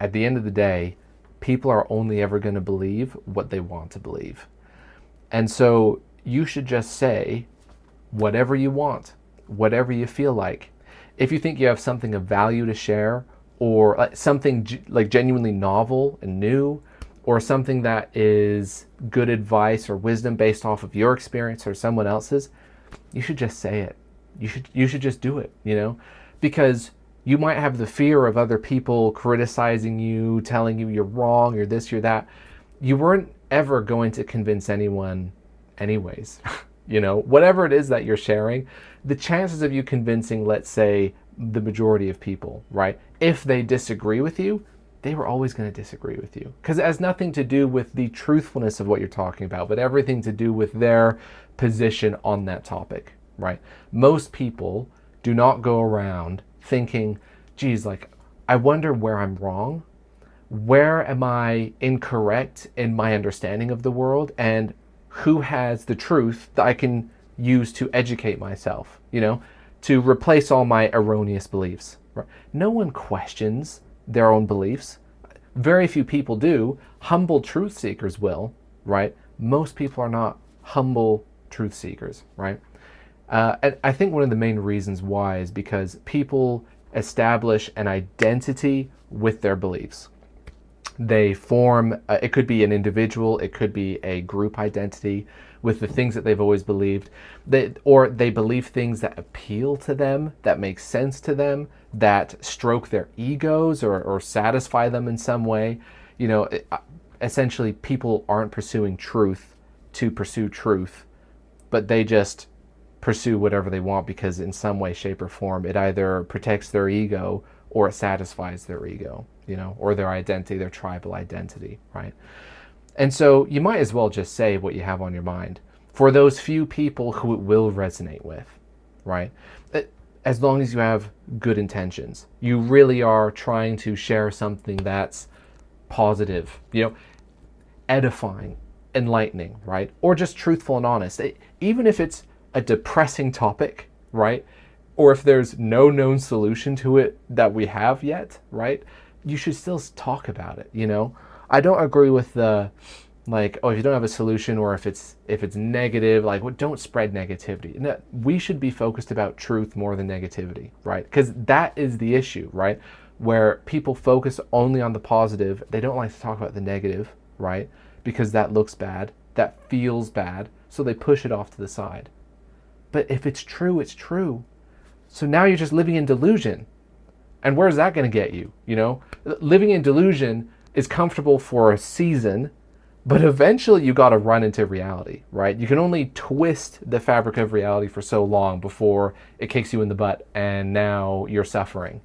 at the end of the day, people are only ever going to believe what they want to believe. And so you should just say whatever you want, whatever you feel like. If you think you have something of value to share, or something like genuinely novel and new, or something that is good advice or wisdom based off of your experience or someone else's, you should just say it. You should just do it, because you might have the fear of other people criticizing you, telling you you're wrong, you're this, you're that. You weren't ever going to convince anyone anyways. Whatever it is that you're sharing, the chances of you convincing, let's say, the majority of people, right? If they disagree with you, they were always going to disagree with you, because it has nothing to do with the truthfulness of what you're talking about, but everything to do with their position on that topic, right? Most people do not go around thinking, geez, like, I wonder where I'm wrong. Where am I incorrect in my understanding of the world? And who has the truth that I can use to educate myself, to replace all my erroneous beliefs. Right? No one questions their own beliefs. Very few people do. Humble truth seekers will, right? Most people are not humble truth seekers, right? And I think one of the main reasons why is because people establish an identity with their beliefs. They form, it could be an individual, it could be a group identity with the things that they've always believed. Or they believe things that appeal to them, that make sense to them, that stroke their egos or satisfy them in some way. Essentially, people aren't pursuing truth to pursue truth, but they just pursue whatever they want because in some way, shape, or form, it either protects their ego or it satisfies their ego, or their identity, their tribal identity, right? And so you might as well just say what you have on your mind for those few people who it will resonate with, right? As long as you have good intentions, you really are trying to share something that's positive, edifying, enlightening, right? Or just truthful and honest. Even if it's a depressing topic, right? Or if there's no known solution to it that we have yet, right? You should still talk about it, I don't agree with the, like, oh, if you don't have a solution, or if it's negative, like, well, don't spread negativity. No, we should be focused about truth more than negativity, right? Because that is the issue, right? Where people focus only on the positive. They don't like to talk about the negative, right? Because that looks bad, that feels bad, so they push it off to the side. But if it's true, it's true. So now you're just living in delusion. And where's that going to get you? Living in delusion is comfortable for a season, but eventually you got to run into reality, right? You can only twist the fabric of reality for so long before it kicks you in the butt and now you're suffering,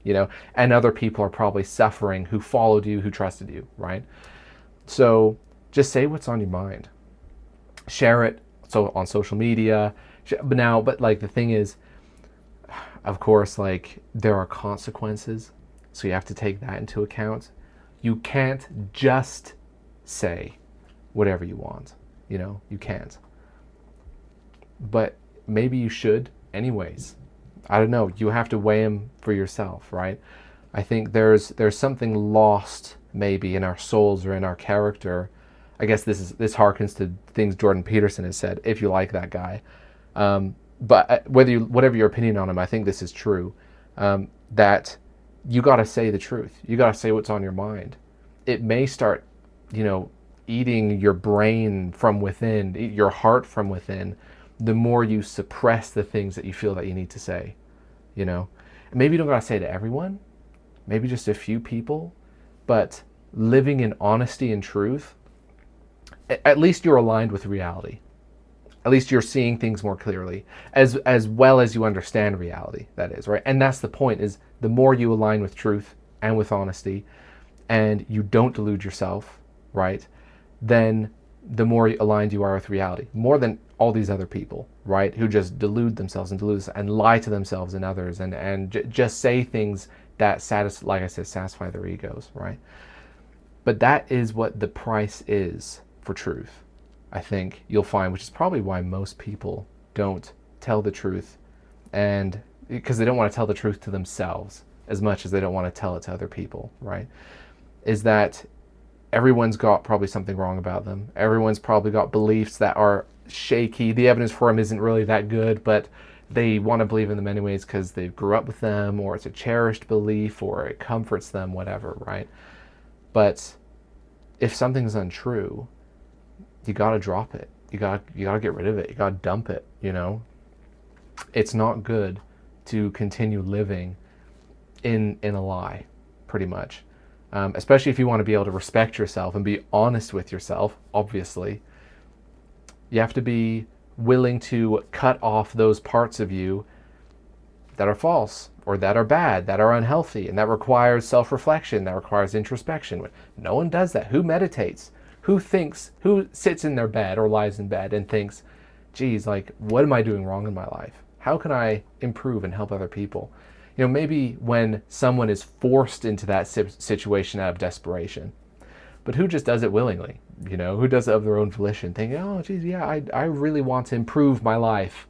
and other people are probably suffering who followed you, who trusted you, right? So just say what's on your mind. Share it on social media. But like the thing is, of course, like, there are consequences, so you have to take that into account. You can't just say whatever you want, you can't. But maybe you should anyways. I don't know, you have to weigh them for yourself, right? I think there's something lost maybe in our souls or in our character. I guess this harkens to things Jordan Peterson has said, if you like that guy. But whatever your opinion on him, I think this is true, that you got to say the truth. You got to say what's on your mind. It may start, eating your brain from within, eat your heart from within, the more you suppress the things that you feel that you need to say, And maybe you don't got to say it to everyone, maybe just a few people, but living in honesty and truth, at least you're aligned with reality. At least you're seeing things more clearly, as well as you understand reality, that is, right? And that's the point, is the more you align with truth and with honesty, and you don't delude yourself, right? Then the more aligned you are with reality, more than all these other people, right? Who just delude themselves and lie to themselves and others and just say things that satisfy their egos, right? But that is what the price is for truth. I think you'll find, which is probably why most people don't tell the truth, and because they don't want to tell the truth to themselves as much as they don't want to tell it to other people, right? is that everyone's got probably something wrong about them. Everyone's probably got beliefs that are shaky. The evidence for them isn't really that good, but they want to believe in them anyways because they grew up with them, or it's a cherished belief, or it comforts them, whatever, right? But if something's untrue, you gotta drop it. You gotta get rid of it. You gotta dump it. It's not good to continue living in a lie, pretty much. Especially if you want to be able to respect yourself and be honest with yourself. Obviously, you have to be willing to cut off those parts of you that are false or that are bad, that are unhealthy, and that requires self-reflection, that requires introspection. No one does that. Who meditates? Who sits in their bed or lies in bed and thinks, geez, like, what am I doing wrong in my life? How can I improve and help other people? Maybe when someone is forced into that situation out of desperation, but who just does it willingly? Who does it of their own volition, thinking, oh, geez, yeah, I really want to improve my life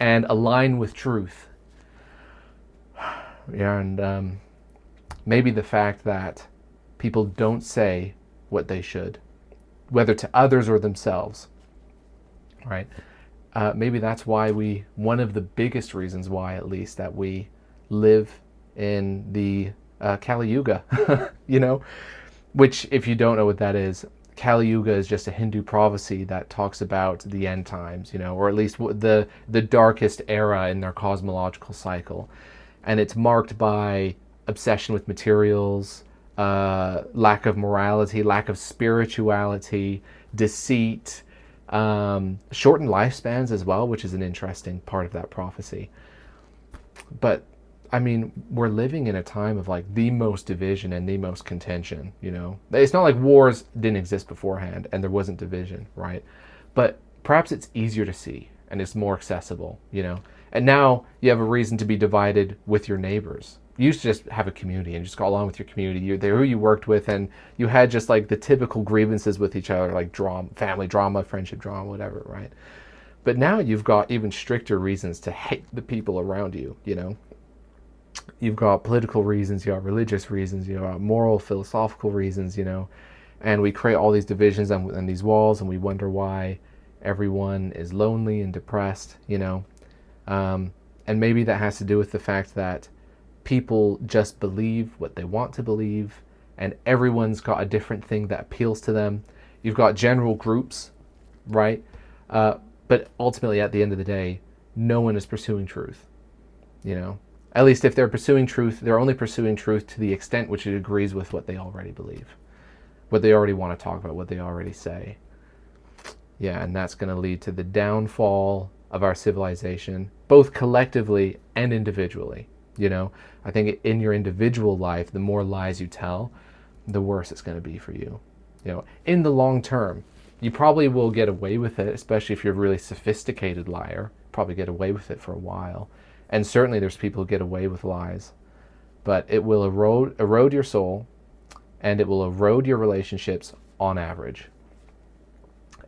and align with truth. Yeah, and maybe the fact that people don't say what they should, whether to others or themselves, right? Maybe that's why one of the biggest reasons why, at least, that we live in the Kali Yuga, which, if you don't know what that is, Kali Yuga is just a Hindu prophecy that talks about the end times, or at least the darkest era in their cosmological cycle. And it's marked by obsession with materials, lack of morality, lack of spirituality, deceit, shortened lifespans as well, which is an interesting part of that prophecy. But I mean, we're living in a time of like the most division and the most contention, It's not like wars didn't exist beforehand and there wasn't division, right? But perhaps it's easier to see and it's more accessible, And now you have a reason to be divided with your neighbors. You used to just have a community and just go along with your community. They're who you worked with, and you had just like the typical grievances with each other, like drama, family drama, friendship drama, whatever, right? But now you've got even stricter reasons to hate the people around you, You've got political reasons, you got religious reasons, you got moral, philosophical reasons, And we create all these divisions on these walls, and we wonder why everyone is lonely and depressed, And maybe that has to do with the fact that people just believe what they want to believe, and everyone's got a different thing that appeals to them. You've got general groups, right? But ultimately, at the end of the day, no one is pursuing truth, At least if they're pursuing truth, they're only pursuing truth to the extent which it agrees with what they already believe, what they already want to talk about, what they already say. Yeah, and that's going to lead to the downfall of our civilization, both collectively and individually. I think in your individual life, the more lies you tell, the worse it's going to be for you. In the long term, you probably will get away with it, especially if you're a really sophisticated liar. Probably get away with it for a while. And certainly there's people who get away with lies. But it will erode your soul, and it will erode your relationships on average.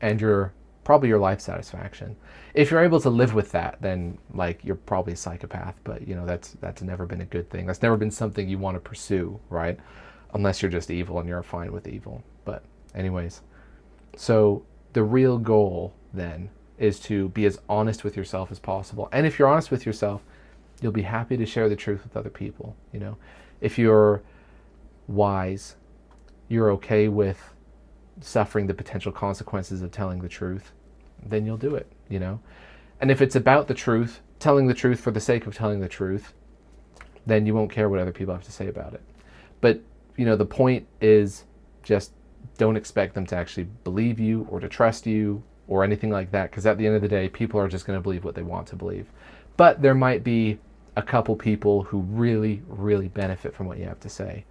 And probably your life satisfaction. If you're able to live with that, then like you're probably a psychopath, but that's never been a good thing. That's never been something you want to pursue, right? Unless you're just evil and you're fine with evil. But anyways, so the real goal then is to be as honest with yourself as possible. And if you're honest with yourself, you'll be happy to share the truth with other people, If you're wise, you're okay with suffering the potential consequences of telling the truth, then you'll do it, And if it's about the truth, telling the truth for the sake of telling the truth, then you won't care what other people have to say about it. But, the point is just don't expect them to actually believe you or to trust you or anything like that, because at the end of the day, people are just going to believe what they want to believe. But there might be a couple people who really, really benefit from what you have to say.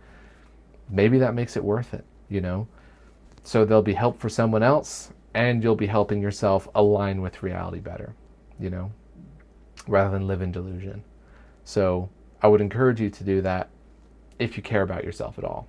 Maybe that makes it worth it, So there'll be help for someone else, and you'll be helping yourself align with reality better, rather than live in delusion. So I would encourage you to do that if you care about yourself at all.